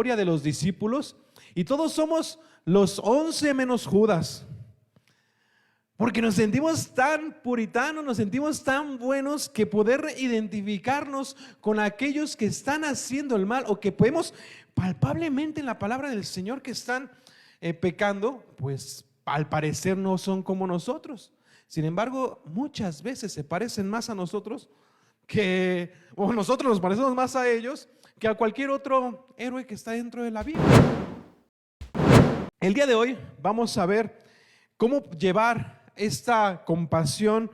historia de los discípulos y todos somos los 11 menos Judas. Porque nos sentimos tan puritanos, nos sentimos tan buenos que poder identificarnos con aquellos que están haciendo el mal o que podemos palpablemente en la palabra del Señor que están pecando, pues al parecer no son como nosotros. Sin embargo, muchas veces se parecen más a nosotros o nosotros nos parecemos más a ellos que a cualquier otro héroe que está dentro de la Biblia. El día de hoy vamos a ver cómo llevar esta compasión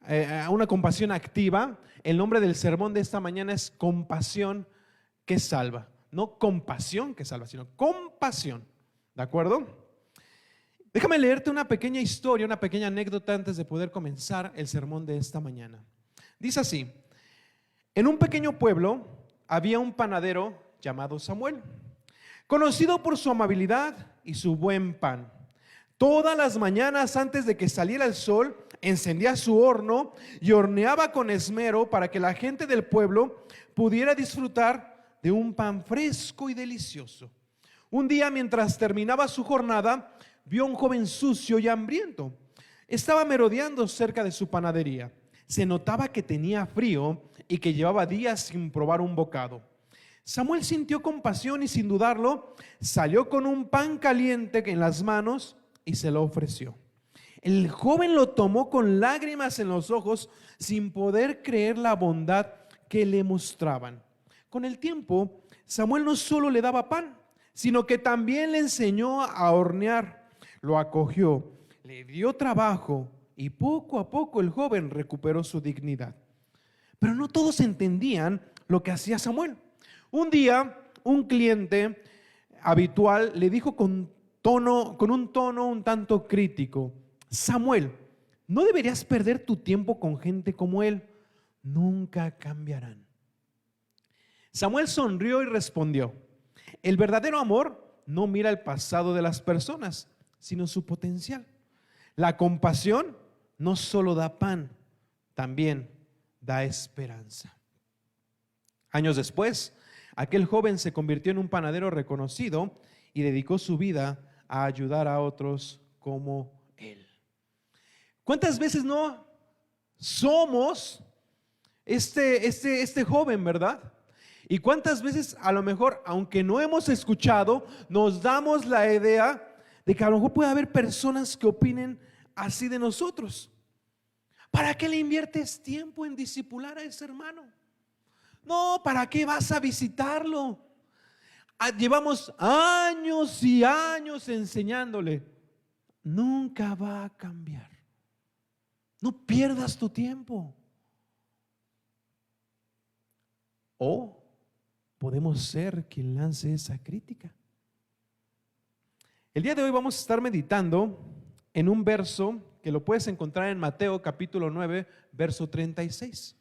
a una compasión activa. El nombre del sermón de esta mañana es compasión que salva. No compasión que salva, sino compasión. ¿De acuerdo? Déjame leerte una pequeña historia, una pequeña anécdota antes de poder comenzar el sermón de esta mañana. Dice así: en un pequeño pueblo había un panadero llamado Samuel, conocido por su amabilidad y su buen pan. Todas las mañanas antes de que saliera el sol, encendía su horno y horneaba con esmero para que la gente del pueblo pudiera disfrutar de un pan fresco y delicioso. Un día, mientras terminaba su jornada, vio a un joven sucio y hambriento. Estaba merodeando cerca de su panadería. Se notaba que tenía frío y que llevaba días sin probar un bocado. Samuel sintió compasión y, sin dudarlo, salió con un pan caliente en las manos y se lo ofreció. El joven lo tomó con lágrimas en los ojos, sin poder creer la bondad que le mostraban. Con el tiempo, Samuel no solo le daba pan, sino que también le enseñó a hornear. Lo acogió, le dio trabajo y poco a poco el joven recuperó su dignidad. Pero no todos entendían lo que hacía Samuel. Un día, un cliente habitual le dijo con un tono un tanto crítico: Samuel, no deberías perder tu tiempo con gente como él. Nunca cambiarán. Samuel sonrió y respondió: el verdadero amor no mira el pasado de las personas, sino su potencial. La compasión no solo da pan, también da esperanza. Años después, aquel joven se convirtió en un panadero reconocido y dedicó su vida a ayudar a otros como él. ¿Cuántas veces no somos este joven, verdad? Y cuántas veces a lo mejor, aunque no hemos escuchado, nos damos la idea de que a lo mejor puede haber personas que opinen así de nosotros. ¿Para qué le inviertes tiempo en discipular a ese hermano? No, ¿para qué vas a visitarlo? Llevamos años y años enseñándole. Nunca va a cambiar. No pierdas tu tiempo. O podemos ser quien lance esa crítica. El día de hoy vamos a estar meditando en un verso que lo puedes encontrar en Mateo capítulo 9, verso 36.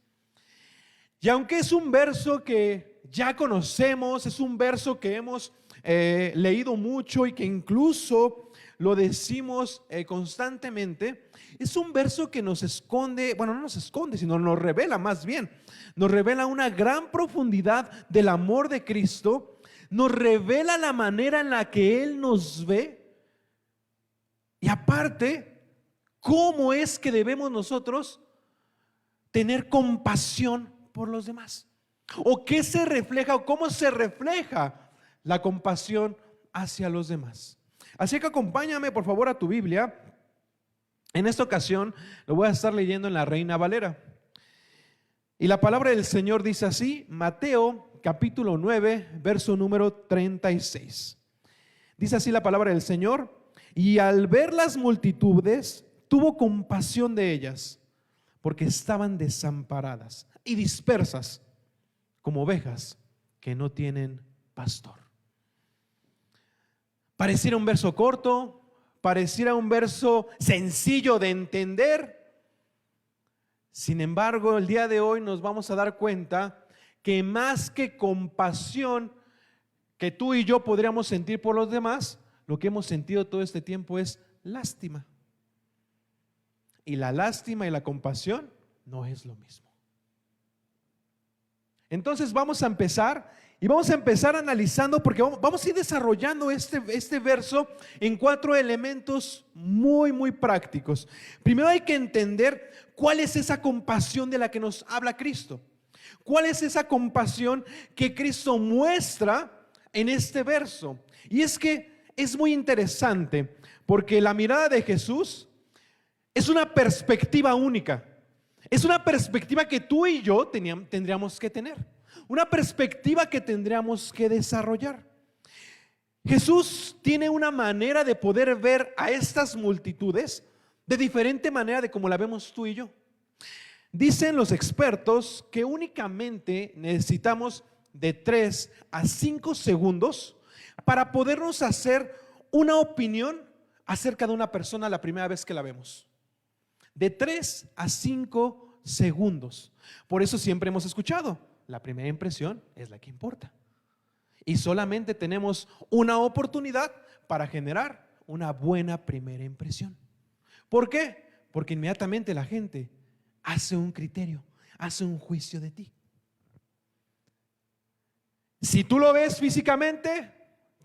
Y aunque es un verso que ya conocemos, es un verso que hemos leído mucho y que incluso lo decimos constantemente, es un verso que nos esconde, bueno, no nos esconde, sino nos revela más bien, nos revela una gran profundidad del amor de Cristo, nos revela la manera en la que Él nos ve y aparte, cómo es que debemos nosotros tener compasión por los demás. ¿O qué se refleja o cómo se refleja la compasión hacia los demás? Así que acompáñame por favor a tu Biblia. En esta ocasión lo voy a estar leyendo en la Reina Valera. Y la palabra del Señor dice así, Mateo capítulo 9, verso número 36. Dice así la palabra del Señor: y al ver las multitudes, tuvo compasión de ellas, porque estaban desamparadas y dispersas como ovejas que no tienen pastor. Pareciera un verso corto, pareciera un verso sencillo de entender. Sin embargo, el día de hoy nos vamos a dar cuenta que más que compasión que tú y yo podríamos sentir por los demás, lo que hemos sentido todo este tiempo es lástima. Y la lástima y la compasión no es lo mismo. Entonces vamos a empezar Y vamos a empezar analizando, porque vamos a ir desarrollando este verso en 4 elementos muy prácticos. Primero hay que entender cuál es esa compasión de la que nos habla Cristo. ¿Cuál es esa compasión que Cristo muestra en este verso? Y es que es muy interesante, porque la mirada de Jesús es una perspectiva única. Es una perspectiva que tú y yo tendríamos que tener. Una perspectiva que tendríamos que desarrollar. Jesús tiene una manera de poder ver a estas multitudes de diferente manera de como la vemos tú y yo. Dicen los expertos que únicamente necesitamos de 3 a 5 segundos para podernos hacer una opinión acerca de una persona la primera vez que la vemos. De 3 a 5 segundos. Por eso siempre hemos escuchado, la primera impresión es la que importa. Y solamente tenemos una oportunidad para generar una buena primera impresión. ¿Por qué? Porque inmediatamente la gente hace un criterio, hace un juicio de ti. Si tú lo ves físicamente,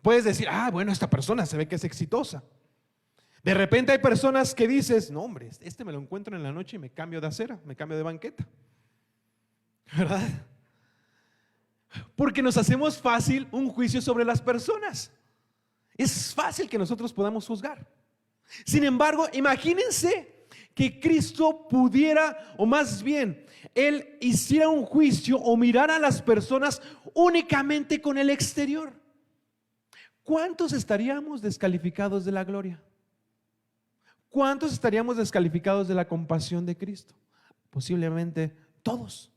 puedes decir, bueno, esta persona se ve que es exitosa. De repente hay personas que dices, no hombre, este me lo encuentro en la noche y me cambio de acera, me cambio de banqueta, ¿verdad? Porque nos hacemos fácil un juicio sobre las personas. Es fácil que nosotros podamos juzgar. Sin embargo, imagínense que Cristo pudiera, o más bien, Él hiciera un juicio o mirara a las personas únicamente con el exterior. ¿Cuántos estaríamos descalificados de la gloria? ¿Cuántos estaríamos descalificados de la compasión de Cristo? Posiblemente todos.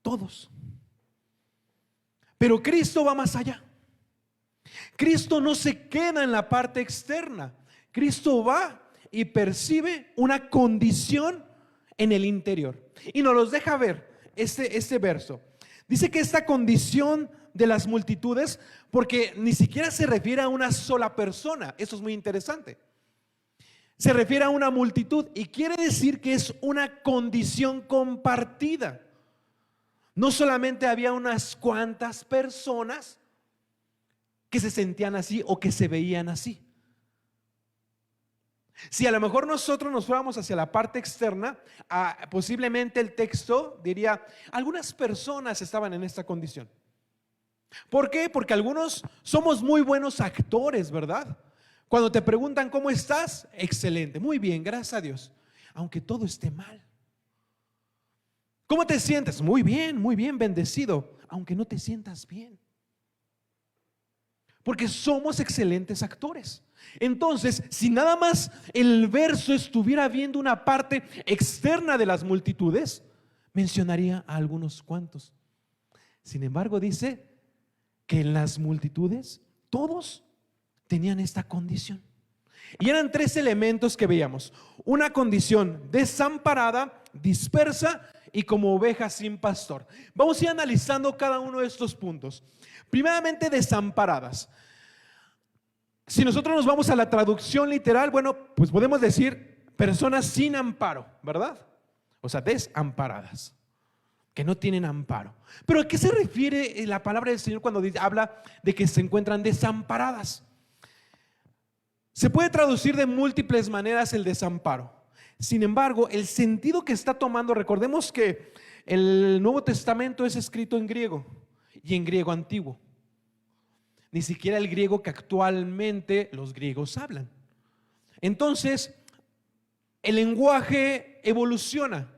Todos. Pero Cristo va más allá. Cristo no se queda en la parte externa. Cristo va y percibe una condición en el interior. Y nos los deja ver este verso. Dice que esta condición de las multitudes, porque ni siquiera se refiere a una sola persona. Eso es muy interesante. Se refiere a una multitud y quiere decir que es una condición compartida. No solamente había unas cuantas personas que se sentían así o que se veían así. Si a lo mejor nosotros nos fuéramos hacia la parte externa, posiblemente el texto diría, algunas personas estaban en esta condición. ¿Por qué? Porque algunos somos muy buenos actores, ¿verdad? Cuando te preguntan ¿cómo estás? Excelente, muy bien, gracias a Dios. Aunque todo esté mal. ¿Cómo te sientes? Muy bien, bendecido. Aunque no te sientas bien. Porque somos excelentes actores. Entonces, si nada más el verso estuviera viendo una parte externa de las multitudes, mencionaría a algunos cuantos. Sin embargo, dice que en las multitudes todos tenían esta condición. Y eran 3 elementos que veíamos: una condición desamparada, dispersa y como ovejas sin pastor. Vamos a ir analizando cada uno de estos puntos. Primeramente, desamparadas. Si nosotros nos vamos a la traducción literal, bueno, pues podemos decir personas sin amparo, ¿verdad? O sea, desamparadas, que no tienen amparo. Pero ¿a qué se refiere la palabra del Señor cuando habla de que se encuentran desamparadas? Se puede traducir de múltiples maneras el desamparo. Sin embargo, el sentido que está tomando, recordemos que el Nuevo Testamento es escrito en griego y en griego antiguo. Ni siquiera el griego que actualmente los griegos hablan. Entonces, el lenguaje evoluciona.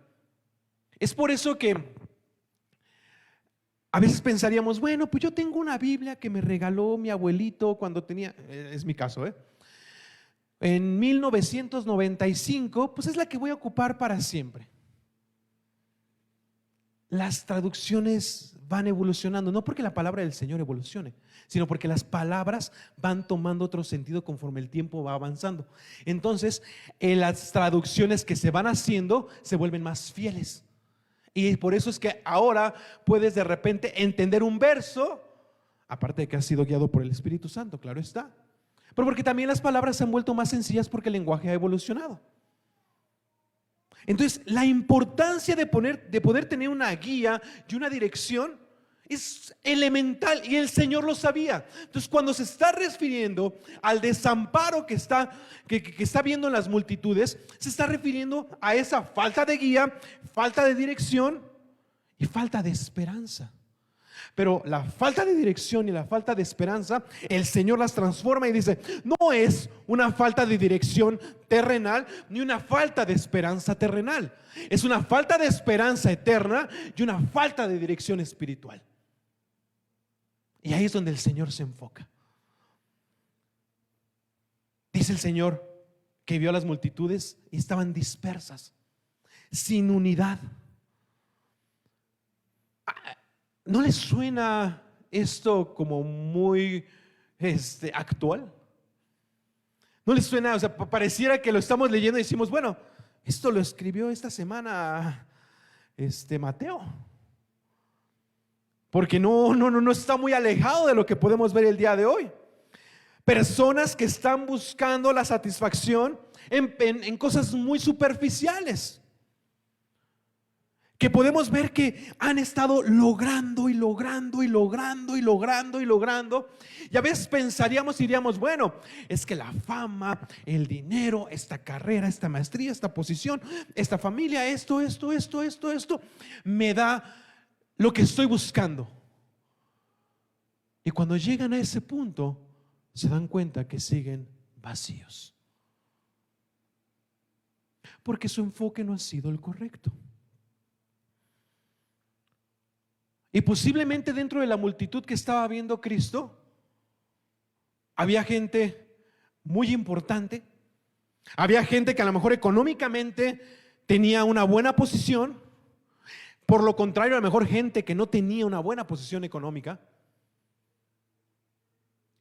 Es por eso que a veces pensaríamos, bueno, pues yo tengo una Biblia que me regaló mi abuelito cuando tenía, es mi caso, en 1995, pues es la que voy a ocupar para siempre. Las traducciones van evolucionando, no porque la palabra del Señor evolucione, sino porque las palabras van tomando otro sentido conforme el tiempo va avanzando. Entonces, las traducciones que se van haciendo se vuelven más fieles. Y por eso es que ahora puedes de repente entender un verso, aparte de que has sido guiado por el Espíritu Santo, claro está. Pero porque también las palabras se han vuelto más sencillas porque el lenguaje ha evolucionado. Entonces, la importancia de poder tener una guía y una dirección es elemental, y el Señor lo sabía. Entonces, cuando se está refiriendo al desamparo que está viendo en las multitudes, se está refiriendo a esa falta de guía, falta de dirección y falta de esperanza. Pero la falta de dirección y la falta de esperanza, el Señor las transforma y dice: no es una falta de dirección terrenal ni una falta de esperanza terrenal. Es una falta de esperanza eterna y una falta de dirección espiritual. Y ahí es donde el Señor se enfoca. Dice el Señor que vio a las multitudes y estaban dispersas, sin unidad. ¿No les suena esto como muy actual? ¿No les suena? O sea, pareciera que lo estamos leyendo y decimos: bueno, esto lo escribió esta semana Mateo, porque no está muy alejado de lo que podemos ver el día de hoy. Personas que están buscando la satisfacción en cosas muy superficiales, que podemos ver que han estado logrando y logrando y logrando y logrando y logrando. Y a veces pensaríamos y diríamos: bueno, es que la fama, el dinero, esta carrera, esta maestría, esta posición, esta familia, esto me da lo que estoy buscando. Y cuando llegan a ese punto, se dan cuenta que siguen vacíos, porque su enfoque no ha sido el correcto. Y posiblemente dentro de la multitud que estaba viendo Cristo, había gente muy importante, había gente que a lo mejor económicamente tenía una buena posición. Por lo contrario, a lo mejor gente que no tenía una buena posición económica.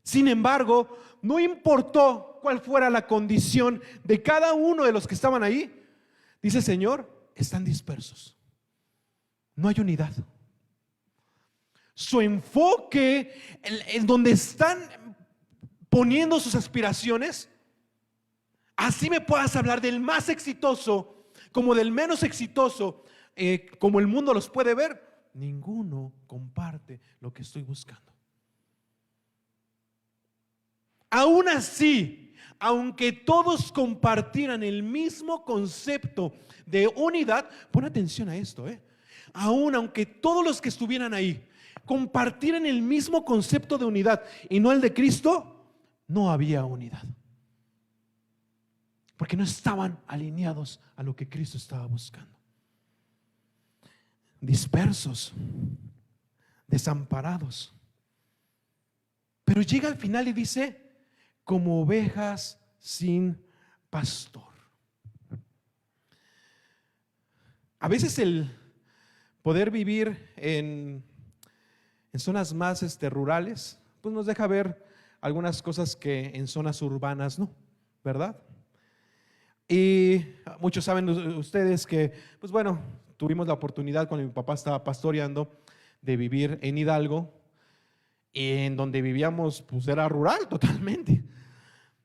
Sin embargo, no importó cuál fuera la condición de cada uno de los que estaban ahí, dice el Señor: están dispersos, no hay unidad. Su enfoque, en donde están poniendo sus aspiraciones, así me puedas hablar del más exitoso como del menos exitoso, como el mundo los puede ver, ninguno comparte lo que estoy buscando. Aún así, aunque todos compartieran el mismo concepto de unidad, pon atención a esto, aunque todos los que estuvieran ahí compartieran el mismo concepto de unidad y no el de Cristo, no había unidad, porque no estaban alineados a lo que Cristo estaba buscando. Dispersos, desamparados. Pero llega al final y dice: como ovejas sin pastor. A veces el poder vivir en zonas más rurales, pues nos deja ver algunas cosas que en zonas urbanas no, ¿verdad? Y muchos saben ustedes que, pues bueno, tuvimos la oportunidad cuando mi papá estaba pastoreando de vivir en Hidalgo, y en donde vivíamos pues era rural totalmente.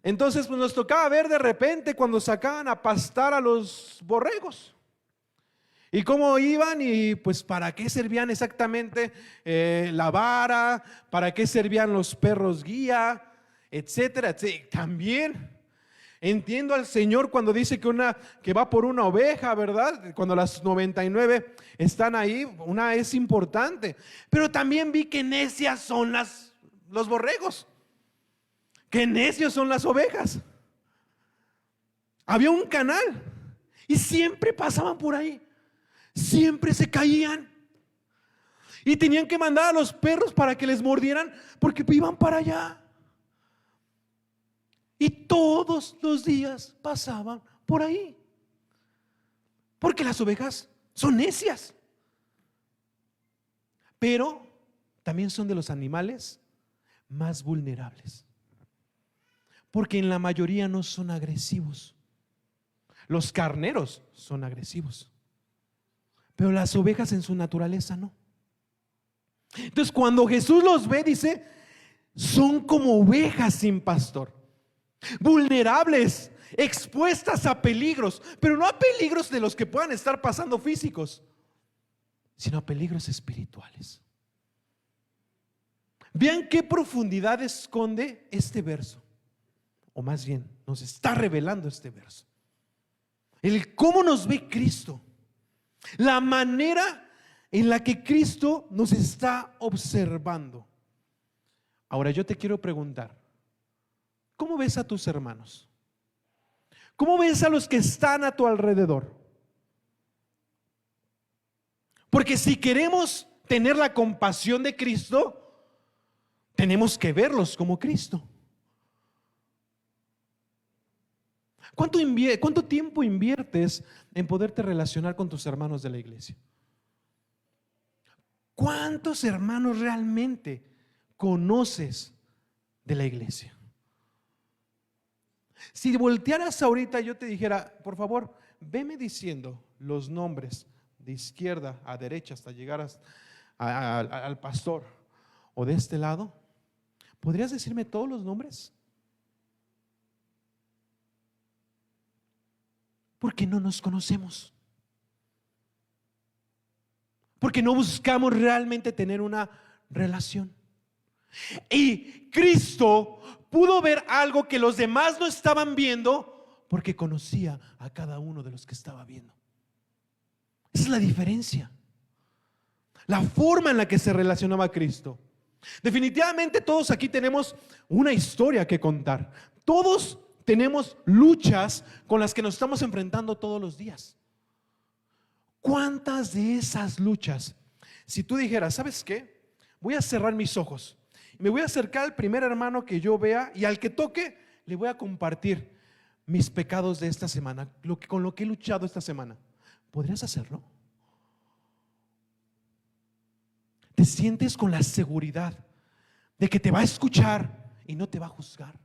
Entonces pues nos tocaba ver de repente cuando sacaban a pastar a los borregos y cómo iban, y pues para qué servían exactamente la vara, para qué servían los perros guía, etcétera, etcétera. También entiendo al Señor cuando dice que va por una oveja, ¿verdad? Cuando las 99 están ahí, una es importante. Pero también vi que necias son los borregos, que necios son las ovejas. Había un canal y siempre pasaban por ahí, siempre se caían y tenían que mandar a los perros para que les mordieran porque iban para allá. Y todos los días pasaban por ahí, porque las ovejas son necias, pero también son de los animales más vulnerables, porque en la mayoría no son agresivos. Los carneros son agresivos, pero las ovejas en su naturaleza no. Entonces cuando Jesús los ve, dice: son como ovejas sin pastor. vulnerables, expuestas a peligros, pero no a peligros de los que puedan estar pasando físicos, sino a peligros espirituales. Vean qué profundidad esconde este verso, o más bien nos está revelando este verso. El cómo nos ve Cristo, la manera en la que Cristo nos está observando. Ahora yo te quiero preguntar, ¿cómo ves a tus hermanos? ¿Cómo ves a los que están a tu alrededor? Porque si queremos tener la compasión de Cristo, tenemos que verlos como Cristo. ¿Cuánto tiempo inviertes en poderte relacionar con tus hermanos de la iglesia? ¿Cuántos hermanos realmente conoces de la iglesia? Si voltearas ahorita, yo te dijera, por favor, veme diciendo los nombres de izquierda a derecha hasta llegar al pastor, o de este lado, ¿podrías decirme todos los nombres? Porque no nos conocemos, porque no buscamos realmente tener una relación. Y Cristo pudo ver algo que los demás no estaban viendo, porque conocía a cada uno de los que estaba viendo. Esa es la diferencia, la forma en la que se relacionaba Cristo. Definitivamente todos aquí tenemos una historia que contar. Todos tenemos luchas con las que nos estamos enfrentando todos los días. ¿Cuántas de esas luchas, si tú dijeras, ¿sabes qué? Voy a cerrar mis ojos y me voy a acercar al primer hermano que yo vea, y al que toque le voy a compartir mis pecados de esta semana, con lo que he luchado esta semana? ¿Podrías hacerlo? ¿Te sientes con la seguridad de que te va a escuchar y no te va a juzgar?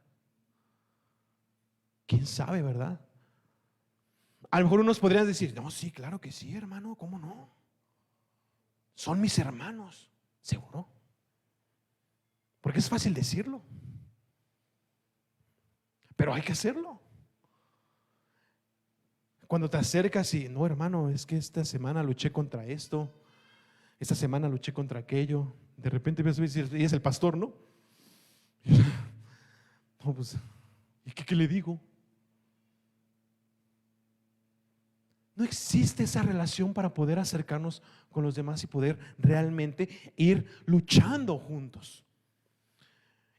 ¿Quién sabe, verdad? A lo mejor unos podrían decir, no, sí, claro que sí, hermano, ¿cómo no? Son mis hermanos, seguro. Porque es fácil decirlo, pero hay que hacerlo. Cuando te acercas y, no, hermano, es que esta semana luché contra esto, esta semana luché contra aquello, de repente ves a decir, y es el pastor, ¿no? No, pues, ¿y qué le digo? No existe esa relación para poder acercarnos con los demás y poder realmente ir luchando juntos.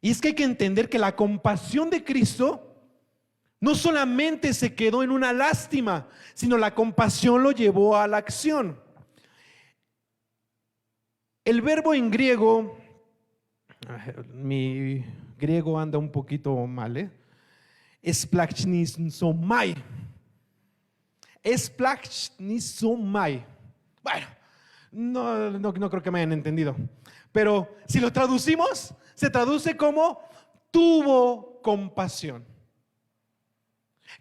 Y es que hay que entender que la compasión de Cristo no solamente se quedó en una lástima, sino la compasión lo llevó a la acción. El verbo en griego, mi griego anda un poquito mal, esplachnizomai. Esplachnizomai. Bueno, no creo que me hayan entendido, pero si lo traducimos, se traduce como tuvo compasión,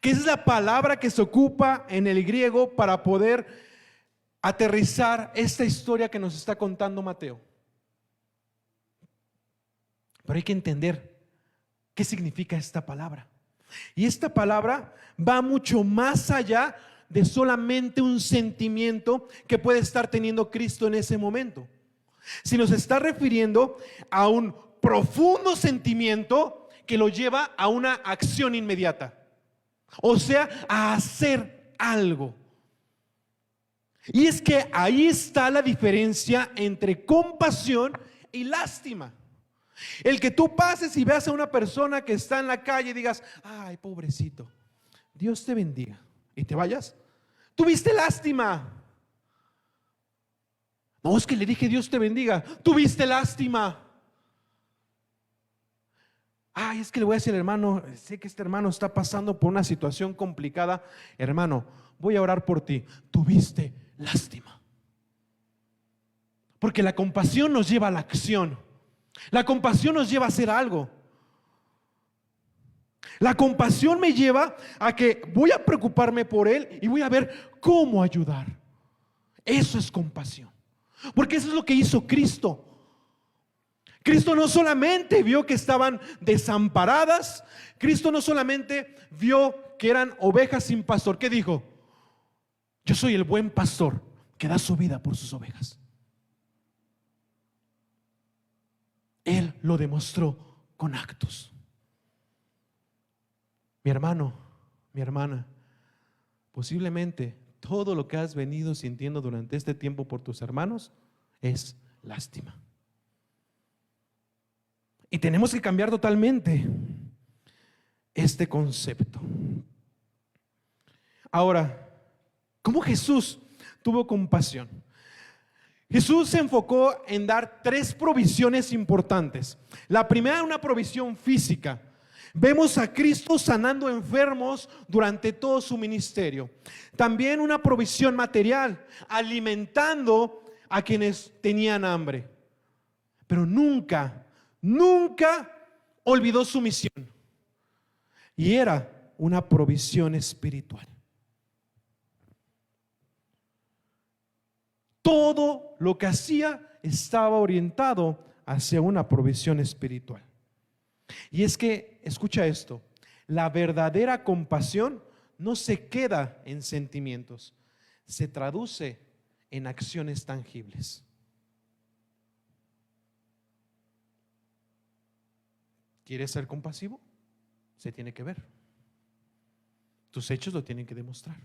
que esa es la palabra que se ocupa en el griego para poder aterrizar esta historia que nos está contando Mateo. Pero hay que entender qué significa esta palabra. Y esta palabra va mucho más allá de solamente un sentimiento que puede estar teniendo Cristo en ese momento, si nos está refiriendo a un profundo sentimiento que lo lleva a una acción inmediata, o sea, a hacer algo. Y es que ahí está la diferencia entre compasión y lástima. El que tú pases y veas a una persona que está en la calle y digas, ay, pobrecito, Dios te bendiga, y te vayas, tuviste lástima. No, es que le dije Dios te bendiga, tuviste lástima. Ay, es que le voy a decir al hermano, sé que este hermano está pasando por una situación complicada, hermano, voy a orar por ti, tuviste lástima. Porque la compasión nos lleva a la acción, la compasión nos lleva a hacer algo. La compasión me lleva a que voy a preocuparme por él y voy a ver cómo ayudar. Eso es compasión, porque eso es lo que hizo Cristo. Cristo no solamente vio que estaban desamparadas, Cristo no solamente vio que eran ovejas sin pastor. ¿Qué dijo? Yo soy el buen pastor que da su vida por sus ovejas. Él lo demostró con actos. Mi hermano, mi hermana, posiblemente todo lo que has venido sintiendo durante este tiempo por tus hermanos es lástima. Y tenemos que cambiar totalmente este concepto. Ahora, ¿cómo Jesús tuvo compasión? Jesús se enfocó en dar 3 provisiones importantes. La primera, una provisión física. Vemos a Cristo sanando enfermos durante todo su ministerio. También una provisión material, alimentando a quienes tenían hambre. Pero nunca olvidó su misión. Y era una provisión espiritual. Todo lo que hacía estaba orientado hacia una provisión espiritual. Y es que, escucha esto, la verdadera compasión no se queda en sentimientos, se traduce en acciones tangibles. ¿Quieres ser compasivo? Se tiene que ver. Tus hechos lo tienen que demostrar.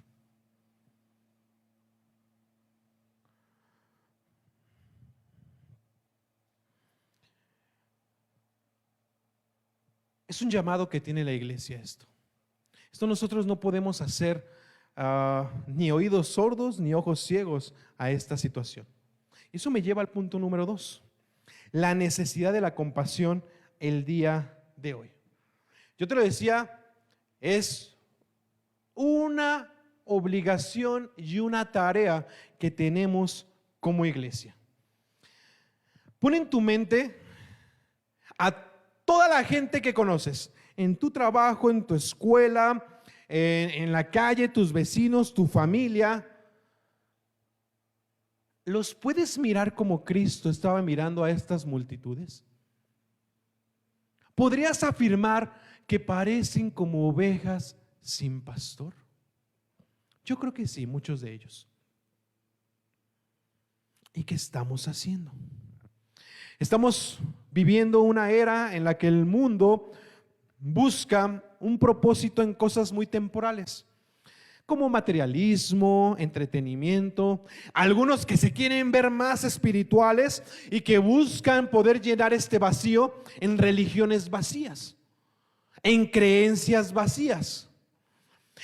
Es un llamado que tiene la iglesia esto. Esto nosotros no podemos hacer ni oídos sordos ni ojos ciegos a esta situación. Eso me lleva al punto número 2, la necesidad de la compasión el día de hoy. Yo te lo decía, es una obligación y una tarea que tenemos como iglesia. Pon en tu mente a toda la gente que conoces, en tu trabajo, en tu escuela, en la calle, tus vecinos, tu familia. ¿Los puedes mirar como Cristo estaba mirando a estas multitudes? ¿Podrías afirmar que parecen como ovejas sin pastor? Yo creo que sí, muchos de ellos. ¿Y qué estamos haciendo? Estamos viviendo una era en la que el mundo busca un propósito en cosas muy temporales, como materialismo, entretenimiento, algunos que se quieren ver más espirituales y que buscan poder llenar este vacío en religiones vacías, en creencias vacías.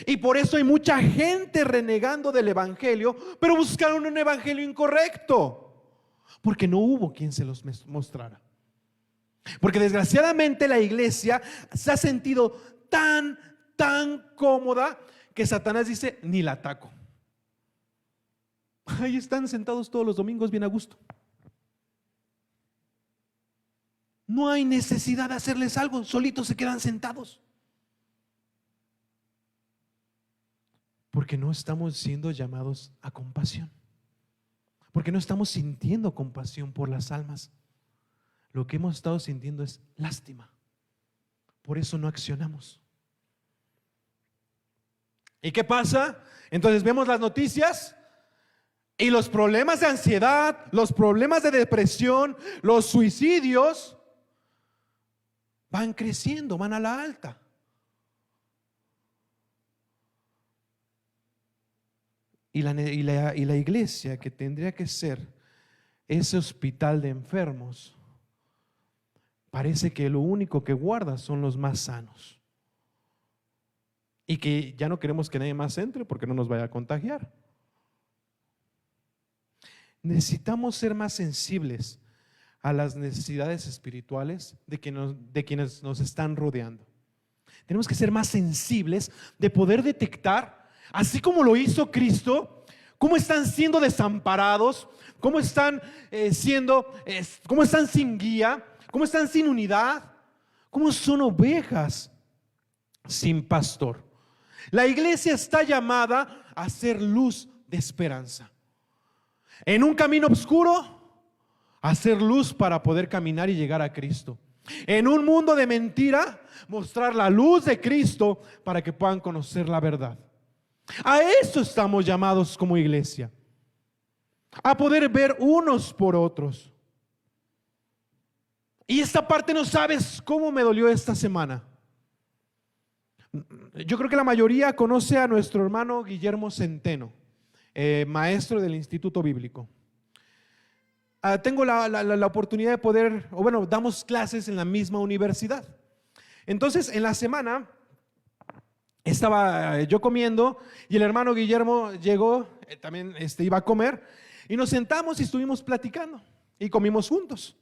Y por eso hay mucha gente renegando del evangelio, pero buscaron un evangelio incorrecto, porque no hubo quien se los mostrara. Porque desgraciadamente la iglesia se ha sentido tan cómoda que Satanás dice, ni la ataco. Ahí están sentados todos los domingos bien a gusto. No hay necesidad de hacerles algo, solitos se quedan sentados. Porque no estamos siendo llamados a compasión. Porque no estamos sintiendo compasión por las almas. Lo que hemos estado sintiendo es lástima. Por eso no accionamos. ¿Y qué pasa? Entonces vemos las noticias y los problemas de ansiedad, los problemas de depresión, los suicidios van creciendo, van a la alta. Y la iglesia, que tendría que ser ese hospital de enfermos, parece que lo único que guarda son los más sanos. Y que ya no queremos que nadie más entre porque no nos vaya a contagiar. Necesitamos ser más sensibles a las necesidades espirituales de quienes nos están rodeando. Tenemos que ser más sensibles de poder detectar, así como lo hizo Cristo, cómo están siendo desamparados, cómo están cómo están sin guía, cómo están sin unidad, cómo son ovejas sin pastor. La iglesia está llamada a ser luz de esperanza. En un camino oscuro hacer luz para poder caminar y llegar a Cristo. En un mundo de mentira, mostrar la luz de Cristo para que puedan conocer la verdad. A eso estamos llamados como iglesia, a poder ver unos por otros. Y esta parte no sabes cómo me dolió esta semana. Yo creo que la mayoría conoce a nuestro hermano Guillermo Centeno, maestro del Instituto Bíblico. Tengo la oportunidad de poder, o bueno, damos clases en la misma universidad. Entonces, en la semana estaba yo comiendo y el hermano Guillermo llegó, también iba a comer, y nos sentamos y estuvimos platicando y comimos juntos.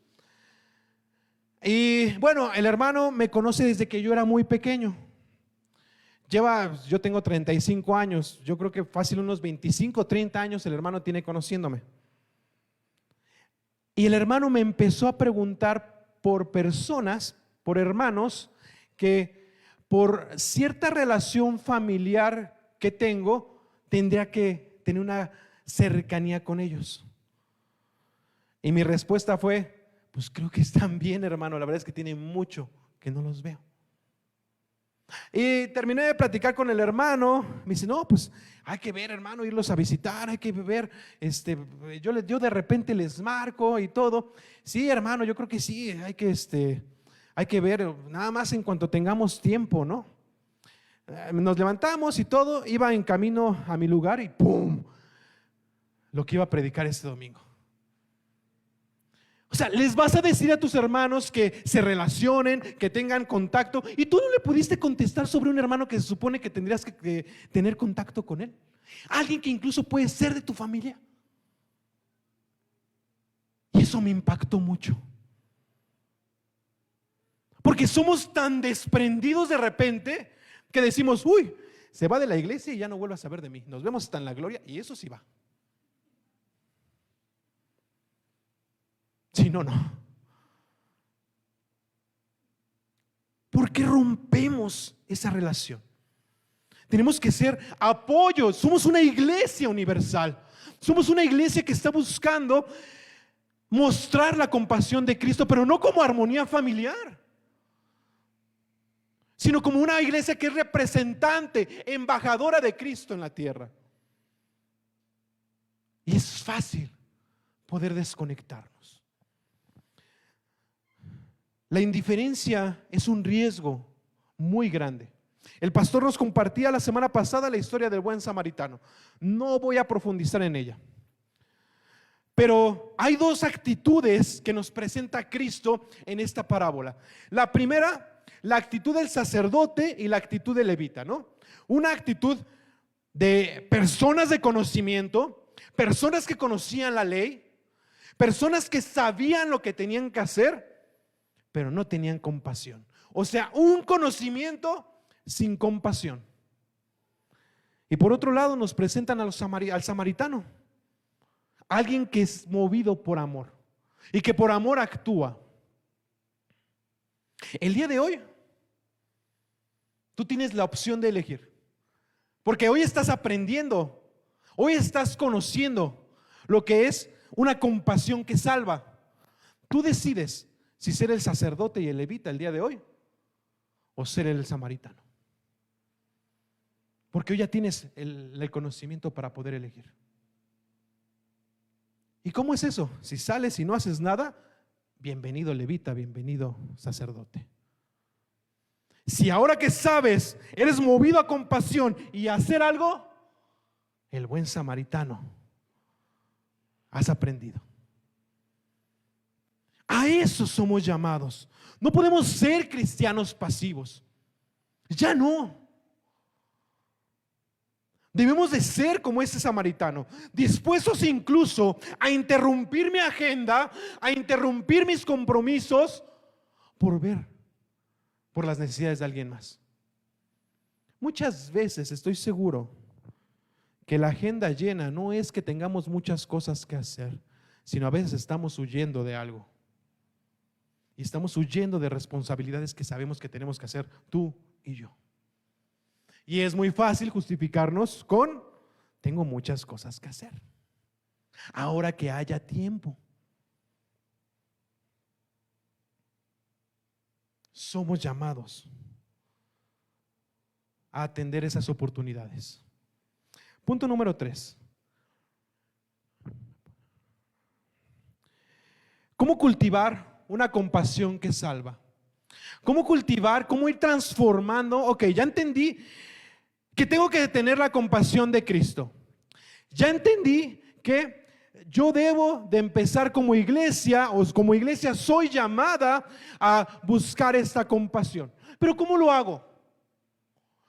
Y bueno, el hermano me conoce desde que yo era muy pequeño. Yo tengo 35 años, yo creo que fácil unos 25, 30 años el hermano tiene conociéndome. Y el hermano me empezó a preguntar por personas, por hermanos, que por cierta relación familiar que tengo, tendría que tener una cercanía con ellos. Y mi respuesta fue, pues creo que están bien, hermano, la verdad es que tiene mucho que no los veo. Y terminé de platicar con el hermano. Me dice, no, pues hay que ver, hermano, irlos a visitar, hay que ver, yo de repente les marco y todo. Sí, hermano, yo creo que sí, hay que ver, nada más en cuanto tengamos tiempo, ¿no? Nos levantamos y todo, iba en camino a mi lugar y ¡pum! Lo que iba a predicar este domingo. O sea, les vas a decir a tus hermanos que se relacionen, que tengan contacto, y tú no le pudiste contestar sobre un hermano que se supone que tendrías que tener contacto con él. Alguien que incluso puede ser de tu familia. Y eso me impactó mucho. Porque somos tan desprendidos de repente que decimos, uy, se va de la iglesia y ya no vuelve a saber de mí. Nos vemos hasta en la gloria y eso sí va. Si no, no. ¿Por qué rompemos esa relación? Tenemos que ser apoyo. Somos una iglesia universal. Somos una iglesia que está buscando mostrar la compasión de Cristo, pero no como armonía familiar, sino como una iglesia que es representante, embajadora de Cristo en la tierra. Y es fácil poder desconectarnos. La indiferencia es un riesgo muy grande. El pastor nos compartía la semana pasada la historia del buen samaritano. No voy a profundizar en ella. Pero hay dos actitudes que nos presenta Cristo en esta parábola. La primera, la actitud del sacerdote y la actitud del levita, ¿no? Una actitud de personas de conocimiento, personas que conocían la ley, personas que sabían lo que tenían que hacer, pero no tenían compasión. O sea, un conocimiento sin compasión. Y por otro lado nos presentan al samaritano, alguien que es movido por amor y que por amor actúa. El día de hoy tú tienes la opción de elegir, porque hoy estás aprendiendo, hoy estás conociendo lo que es una compasión que salva. Tú decides si ser el sacerdote y el levita el día de hoy o ser el samaritano, porque hoy ya tienes el conocimiento para poder elegir. ¿Y cómo es eso? Si sales y no haces nada, bienvenido levita, bienvenido sacerdote. Si ahora que sabes, eres movido a compasión y a hacer algo, el buen samaritano, has aprendido. A eso somos llamados. No podemos ser cristianos pasivos. Ya no. Debemos de ser como ese samaritano, dispuestos incluso a interrumpir mi agenda, a interrumpir mis compromisos por ver por las necesidades de alguien más. Muchas veces estoy seguro que la agenda llena no es que tengamos muchas cosas que hacer, sino a veces estamos huyendo de algo. Y estamos huyendo de responsabilidades que sabemos que tenemos que hacer tú y yo. Y es muy fácil justificarnos con: tengo muchas cosas que hacer. Ahora que haya tiempo. somos llamados a atender esas oportunidades. Punto número 3. ¿Cómo cultivar una compasión que salva? ¿Cómo cultivar, cómo ir transformando? Ok, ya entendí que tengo que tener la compasión de Cristo. Ya entendí que yo debo de empezar como iglesia, o como iglesia soy llamada a buscar esta compasión. Pero ¿cómo lo hago?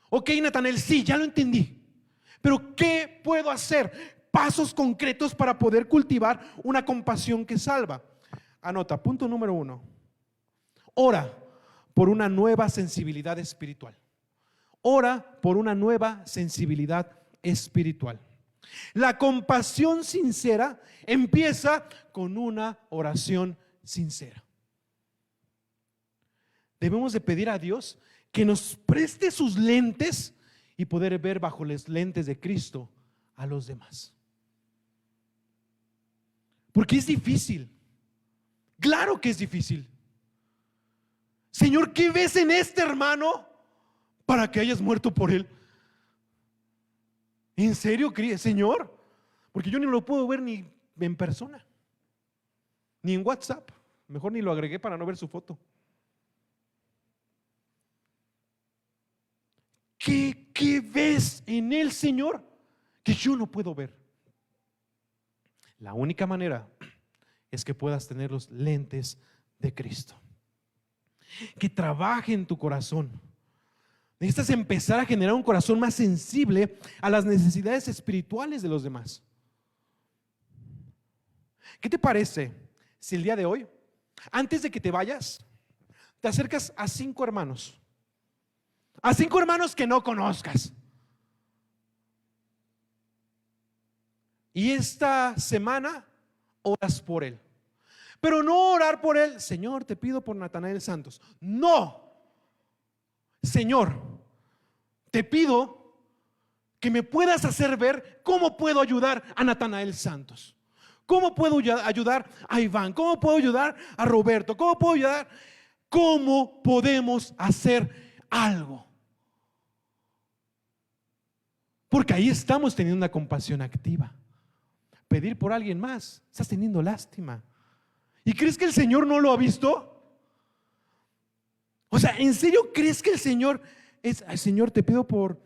Ok, Natanael, sí, ya lo entendí. Pero ¿qué puedo hacer? Pasos concretos para poder cultivar una compasión que salva. Anota, punto número 1. Ora por una nueva sensibilidad espiritual. Ora por una nueva sensibilidad espiritual. La compasión sincera empieza con una oración sincera. Debemos de pedir a Dios que nos preste sus lentes y poder ver bajo las lentes de Cristo a los demás. Porque es difícil. Claro que es difícil. Señor, ¿qué ves en este hermano para que hayas muerto por él? ¿En serio, Señor? Porque yo ni lo puedo ver ni en persona, ni en WhatsApp. Mejor ni lo agregué para no ver su foto. ¿Qué ves en él, Señor, que yo no puedo ver? La única manera es que puedas tener los lentes de Cristo. Que trabaje en tu corazón. Necesitas empezar a generar un corazón más sensible a las necesidades espirituales de los demás. ¿Qué te parece si el día de hoy, antes de que te vayas, te acercas a 5 hermanos? A 5 hermanos que no conozcas. Y esta semana oras por él. Pero no orar por él, Señor, te pido por Natanael Santos. No. Señor, te pido que me puedas hacer ver cómo puedo ayudar a Natanael Santos. ¿Cómo puedo ayudar a Iván? ¿Cómo puedo ayudar a Roberto? ¿Cómo puedo ayudar? ¿Cómo podemos hacer algo? Porque ahí estamos teniendo una compasión activa. Pedir por alguien más, estás teniendo lástima. ¿Y crees que el Señor no lo ha visto? O sea, ¿en serio crees que el Señor es, Señor, te pido por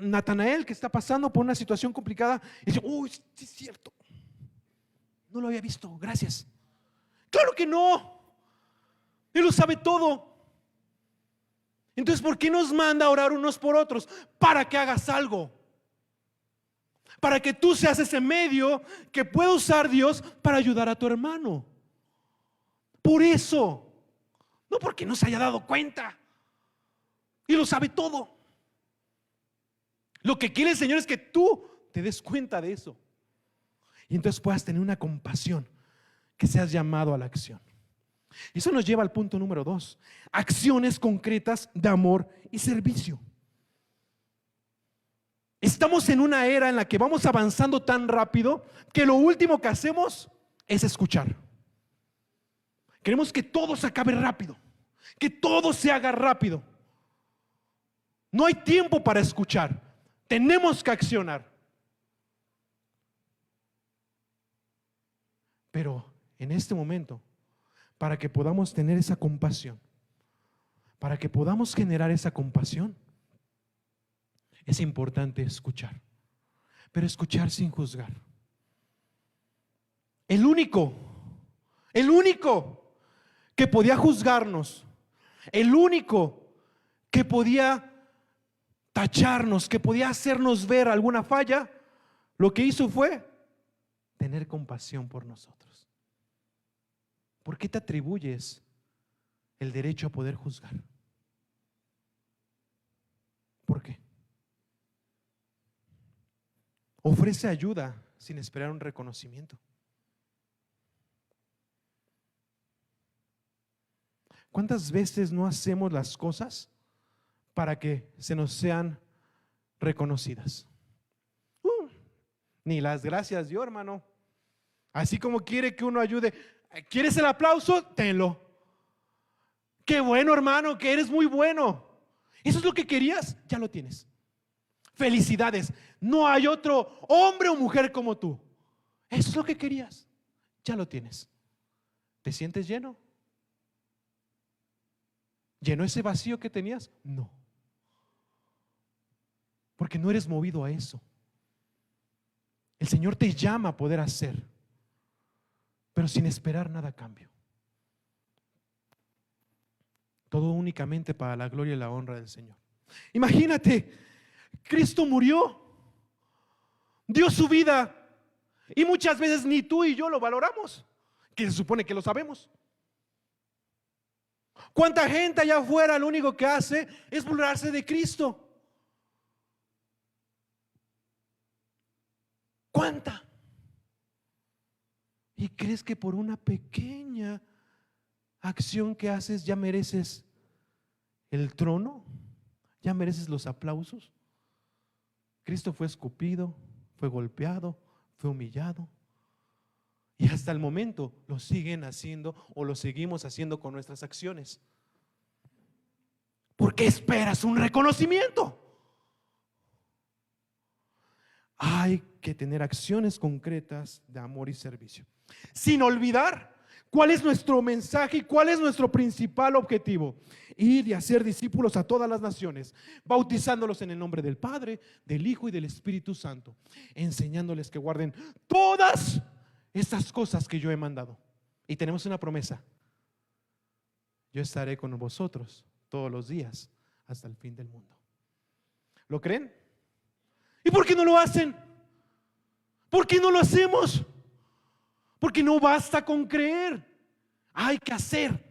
Natanael que está pasando por una situación complicada? Y dice, uy, sí es cierto, no lo había visto, gracias. Claro que no. Él lo sabe todo. Entonces, ¿por qué nos manda a orar unos por otros? Para que hagas algo. Para que tú seas ese medio que pueda usar Dios para ayudar a tu hermano. Por eso, no porque no se haya dado cuenta y lo sabe todo. Lo que quiere el Señor es que tú te des cuenta de eso y entonces puedas tener una compasión, que seas llamado a la acción. Y eso nos lleva al punto número 2: acciones concretas de amor y servicio. Estamos en una era en la que vamos avanzando tan rápido que lo último que hacemos es escuchar. Queremos que todo se acabe rápido, que todo se haga rápido. No hay tiempo para escuchar, tenemos que accionar. Pero en este momento, para que podamos tener esa compasión, para que podamos generar esa compasión, es importante escuchar, pero escuchar sin juzgar. El único que podía juzgarnos, el único que podía tacharnos, que podía hacernos ver alguna falla, lo que hizo fue tener compasión por nosotros. ¿Por qué te atribuyes el derecho a poder juzgar? ¿Por qué? Ofrece ayuda sin esperar un reconocimiento. ¿Cuántas veces no hacemos las cosas para que se nos sean reconocidas? Ni las gracias dio, hermano. Así como quiere que uno ayude. ¿Quieres el aplauso? Tenlo. Qué bueno, hermano, que eres muy bueno. ¿Eso es lo que querías? Ya lo tienes. Felicidades. No hay otro hombre o mujer como tú. Eso es lo que querías. Ya lo tienes. ¿Te sientes lleno? ¿Llenó ese vacío que tenías? No. Porque no eres movido a eso. El Señor te llama a poder hacer, pero sin esperar nada a cambio. Todo únicamente para la gloria y la honra del Señor. Imagínate, Cristo murió, dio su vida, y muchas veces ni tú y yo lo valoramos, que se supone que lo sabemos. ¿Cuánta gente allá afuera lo único que hace es burlarse de Cristo? ¿Cuánta? ¿Y crees que por una pequeña acción que haces ya mereces el trono? ¿Ya mereces los aplausos? Cristo fue escupido, fue golpeado, fue humillado. Y hasta el momento lo siguen haciendo o lo seguimos haciendo con nuestras acciones. ¿Por qué esperas un reconocimiento? Hay que tener acciones concretas de amor y servicio, sin olvidar cuál es nuestro mensaje y cuál es nuestro principal objetivo: ir y hacer discípulos a todas las naciones, bautizándolos en el nombre del Padre, del Hijo y del Espíritu Santo, enseñándoles que guarden todas estas cosas que yo he mandado. Y tenemos una promesa: yo estaré con vosotros todos los días hasta el fin del mundo. ¿Lo creen? ¿Y por qué no lo hacen? ¿Por qué no lo hacemos? Porque no basta con creer, hay que hacer.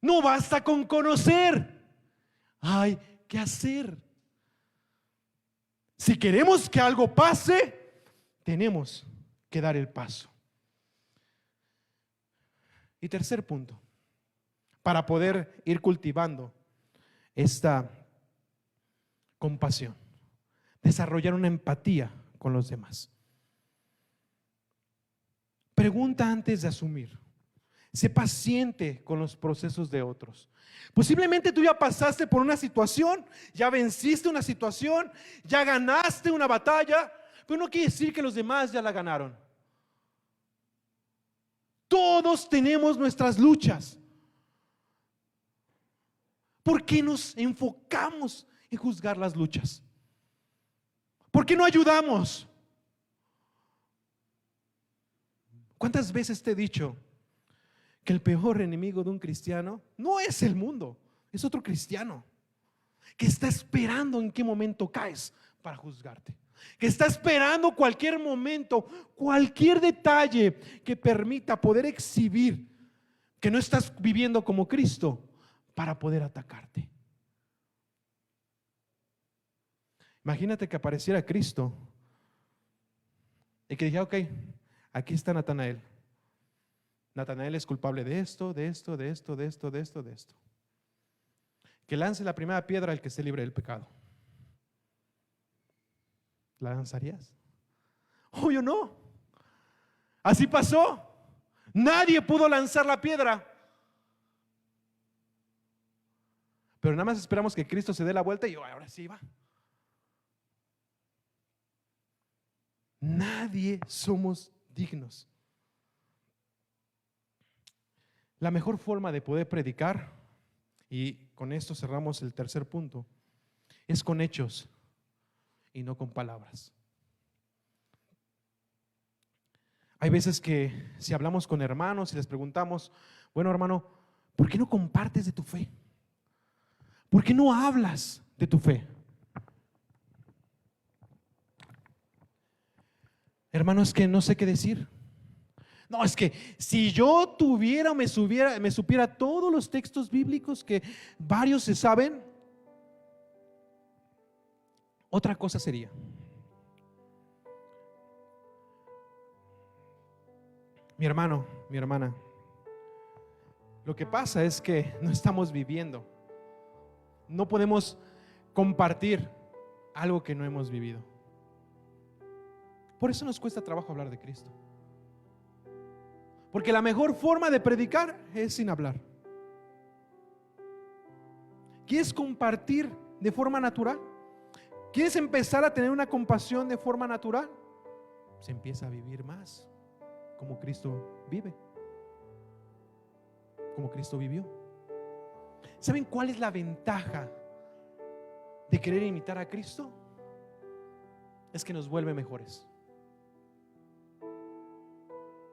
No basta con conocer, hay que hacer. Si queremos que algo pase, tenemos que dar el paso. Y tercer punto, para poder ir cultivando esta compasión, desarrollar una empatía con los demás. Pregunta antes de asumir. Sé paciente con los procesos de otros. Posiblemente tú ya pasaste por una situación, ya venciste una situación, ya ganaste una batalla, pero no quiere decir que los demás ya la ganaron. Todos tenemos nuestras luchas. ¿Por qué nos enfocamos en juzgar las luchas? ¿Por qué no ayudamos? ¿Cuántas veces te he dicho que el peor enemigo de un cristiano no es el mundo, es otro cristiano que está esperando en qué momento caes para juzgarte, que está esperando cualquier momento, cualquier detalle que permita poder exhibir que no estás viviendo como Cristo para poder atacarte? Imagínate que apareciera Cristo y que dijera: ok, aquí está Natanael. Natanael es culpable de esto, de esto, de esto, de esto, de esto, de esto. Que lance la primera piedra al que esté libre del pecado. ¿La lanzarías? Obvio no. Así pasó. Nadie pudo lanzar la piedra. Pero nada más esperamos que Cristo se dé la vuelta y ahora sí va. Nadie somos dignos. La mejor forma de poder predicar, y con esto cerramos el tercer punto, es con hechos y no con palabras. Hay veces que si hablamos con hermanos y les preguntamos: bueno, hermano, ¿por qué no compartes de tu fe? ¿Por qué no hablas de tu fe? Hermano, es que no sé qué decir. No, es que si yo tuviera o me supiera todos los textos bíblicos que varios se saben, otra cosa sería. Mi hermano, mi hermana, lo que pasa es que no estamos viviendo. No podemos compartir algo que no hemos vivido. Por eso nos cuesta trabajo hablar de Cristo. Porque la mejor forma de predicar es sin hablar. ¿Quieres compartir de forma natural? ¿Quieres empezar a tener una compasión de forma natural? Se empieza a vivir más como Cristo vive, como Cristo vivió. ¿Saben cuál es la ventaja de querer imitar a Cristo? Es que nos vuelve mejores.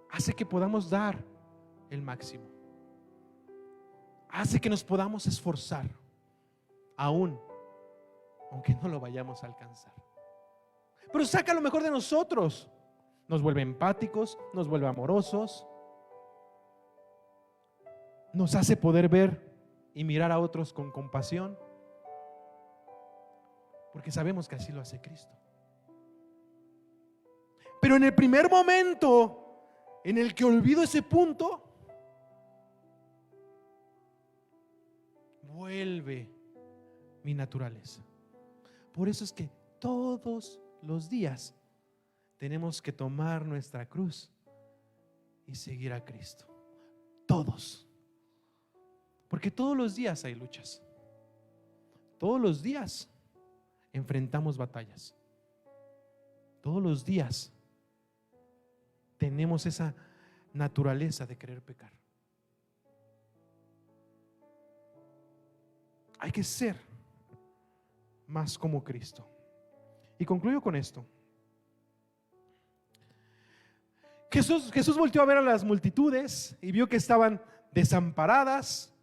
Hace que podamos dar el máximo. Hace que nos podamos esforzar, aunque no lo vayamos a alcanzar. Pero saca lo mejor de nosotros. Nos vuelve empáticos, nos vuelve amorosos, nos hace poder ver y mirar a otros con compasión, porque sabemos que así lo hace Cristo. Pero en el primer momento en el que olvido ese punto, vuelve mi naturaleza. Por eso es que todos los días tenemos que tomar nuestra cruz y seguir a Cristo. Todos. Porque todos los días hay luchas. Todos los días enfrentamos batallas. Todos los días tenemos esa naturaleza de querer pecar. Hay que ser más como Cristo. Y concluyo con esto. Jesús volteó a ver a las multitudes y vio que estaban desamparadas,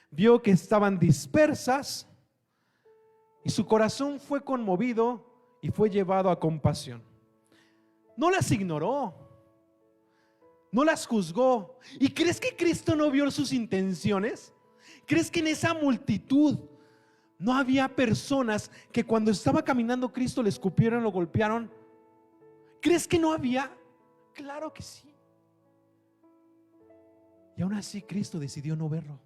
vio que estaban dispersas, y su corazón fue conmovido y fue llevado a compasión. No las ignoró, no las juzgó. ¿Y crees que Cristo no vio sus intenciones? ¿Crees que en esa multitud no había personas que cuando estaba caminando Cristo le escupieron, lo golpearon? ¿Crees que no había? Claro que sí. Y aún así Cristo decidió no verlo,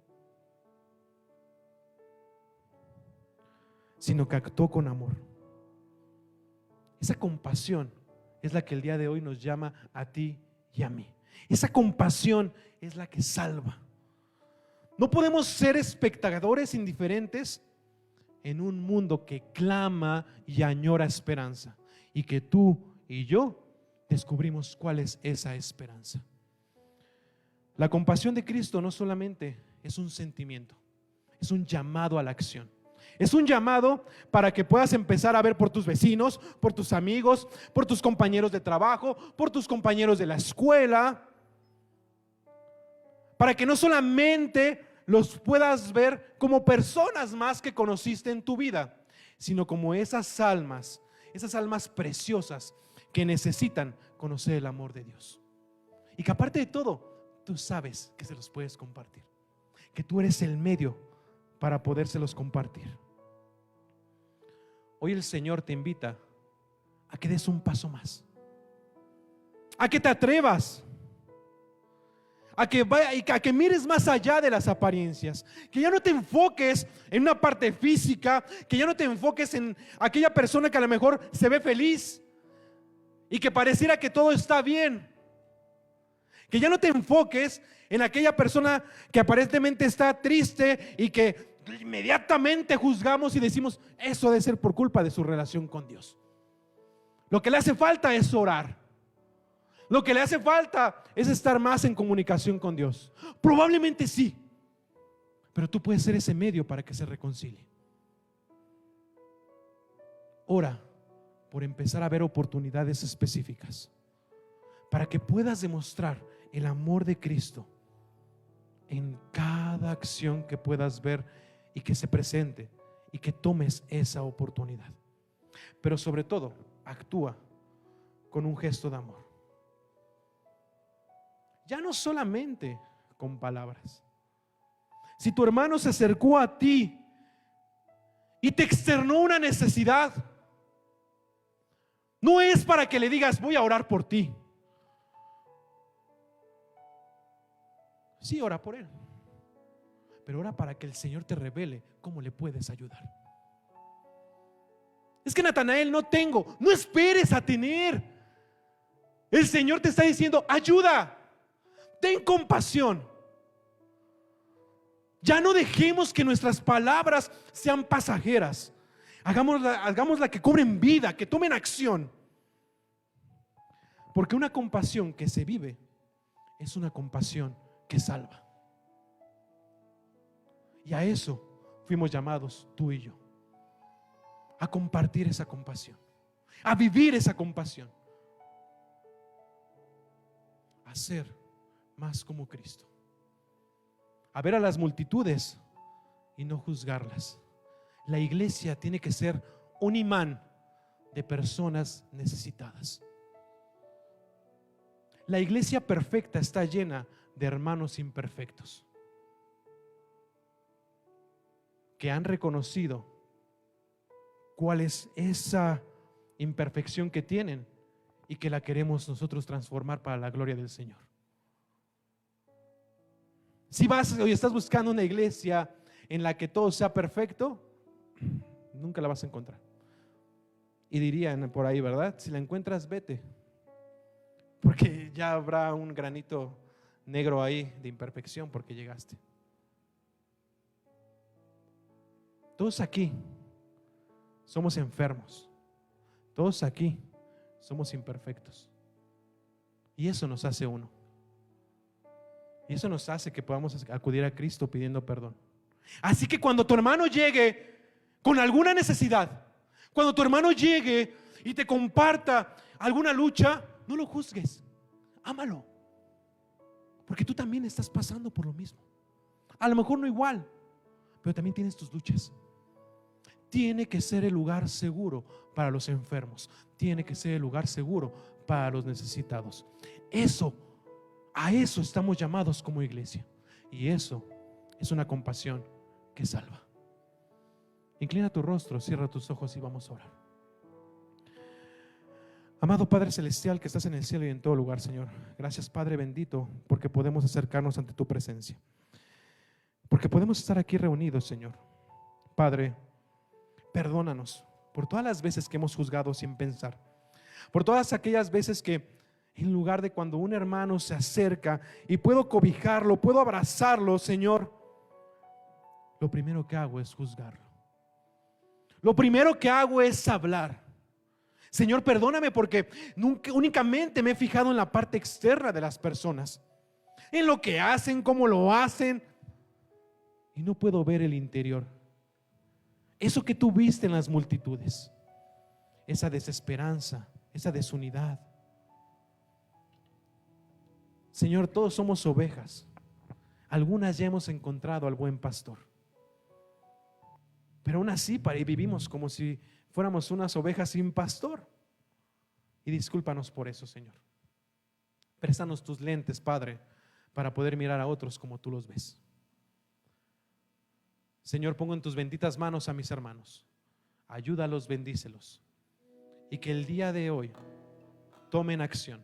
sino que actuó con amor. Esa compasión es la que el día de hoy nos llama a ti y a mí. Esa compasión es la que salva. No podemos ser espectadores indiferentes en un mundo que clama y añora esperanza, y que tú y yo descubrimos cuál es esa esperanza. La compasión de Cristo no solamente es un sentimiento, es un llamado a la acción. Es un llamado para que puedas empezar a ver por tus vecinos, por tus amigos, por tus compañeros de trabajo, por tus compañeros de la escuela, para que no solamente los puedas ver como personas más que conociste en tu vida, sino como esas almas preciosas que necesitan conocer el amor de Dios. Y que aparte de todo, tú sabes que se los puedes compartir, que tú eres el medio para podérselos compartir. Hoy el Señor te invita a que des un paso más, a que te atrevas, a que mires más allá de las apariencias, que ya no te enfoques en una parte física, que ya no te enfoques en aquella persona que a lo mejor se ve feliz y que pareciera que todo está bien, que ya no te enfoques en aquella persona que aparentemente está triste y que inmediatamente juzgamos y decimos: eso debe ser por culpa de su relación con Dios. Lo que le hace falta es orar. Lo que le hace falta es estar más en comunicación con Dios. Probablemente sí, pero tú puedes ser ese medio para que se reconcilie. Ora por empezar a ver oportunidades específicas para que puedas demostrar el amor de Cristo en cada acción que puedas ver y que se presente, y que tomes esa oportunidad. Pero sobre todo, actúa con un gesto de amor. Ya no solamente con palabras. Si tu hermano se acercó a ti y te externó una necesidad, no es para que le digas: voy a orar por ti. Sí, ora por él, pero ora para que el Señor te revele cómo le puedes ayudar. Es que, Natanael, no tengo. No esperes a tener. El Señor te está diciendo: ayuda. ten compasión. Ya no dejemos que nuestras palabras sean pasajeras. Hagámosla que cobren vida, que tomen acción. Porque una compasión que se vive es una compasión que salva. Y a eso fuimos llamados tú y yo. A compartir esa compasión, a vivir esa compasión, a ser más como Cristo, a ver a las multitudes y no juzgarlas. La iglesia tiene que ser un imán de personas necesitadas. La iglesia perfecta está llena de hermanos imperfectos que han reconocido cuál es esa imperfección que tienen y que la queremos nosotros transformar para la gloria del Señor. Si vas hoy estás buscando una iglesia en la que todo sea perfecto, nunca la vas a encontrar. Y dirían por ahí, ¿verdad? Si la encuentras, vete, porque ya habrá un granito negro ahí de imperfección porque llegaste. Todos aquí somos enfermos, todos aquí somos imperfectos, y eso nos hace uno, y eso nos hace que podamos acudir a Cristo pidiendo perdón. Así que cuando tu hermano llegue con alguna necesidad, cuando tu hermano llegue y te comparta alguna lucha, no lo juzgues, ámalo, porque tú también estás pasando por lo mismo. A lo mejor no igual, pero también tienes tus luchas. Tiene que ser el lugar seguro para los enfermos. Tiene que ser el lugar seguro para los necesitados. A eso estamos llamados como iglesia. Y eso es una compasión que salva. Inclina tu rostro, cierra tus ojos y vamos a orar. Amado Padre Celestial que estás en el cielo y en todo lugar, Señor, gracias Padre bendito porque podemos acercarnos ante tu presencia, porque podemos estar aquí reunidos, Señor. Padre, perdónanos por todas las veces que hemos juzgado sin pensar, por todas aquellas veces que en lugar de cuando un hermano se acerca y puedo cobijarlo, puedo abrazarlo, Señor, lo primero que hago es juzgarlo. Lo primero que hago es hablar. Señor, perdóname porque únicamente me he fijado en la parte externa de las personas, en lo que hacen, cómo lo hacen, y no puedo ver el interior. Eso que tú viste en las multitudes, esa desesperanza, esa desunidad. Señor, todos somos ovejas. Algunas ya hemos encontrado al buen pastor, pero aún así vivimos como si fuéramos unas ovejas sin pastor. Y discúlpanos por eso, Señor. Préstanos tus lentes, Padre, para poder mirar a otros como tú los ves. Señor, pongo en tus benditas manos a mis hermanos. Ayúdalos, bendícelos. Y que el día de hoy tomen acción.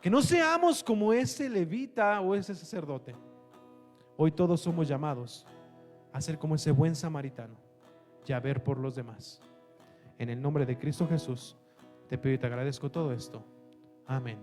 Que no seamos como ese levita o ese sacerdote. Hoy todos somos llamados a ser como ese buen samaritano y a ver por los demás. En el nombre de Cristo Jesús te pido y te agradezco todo esto. Amén.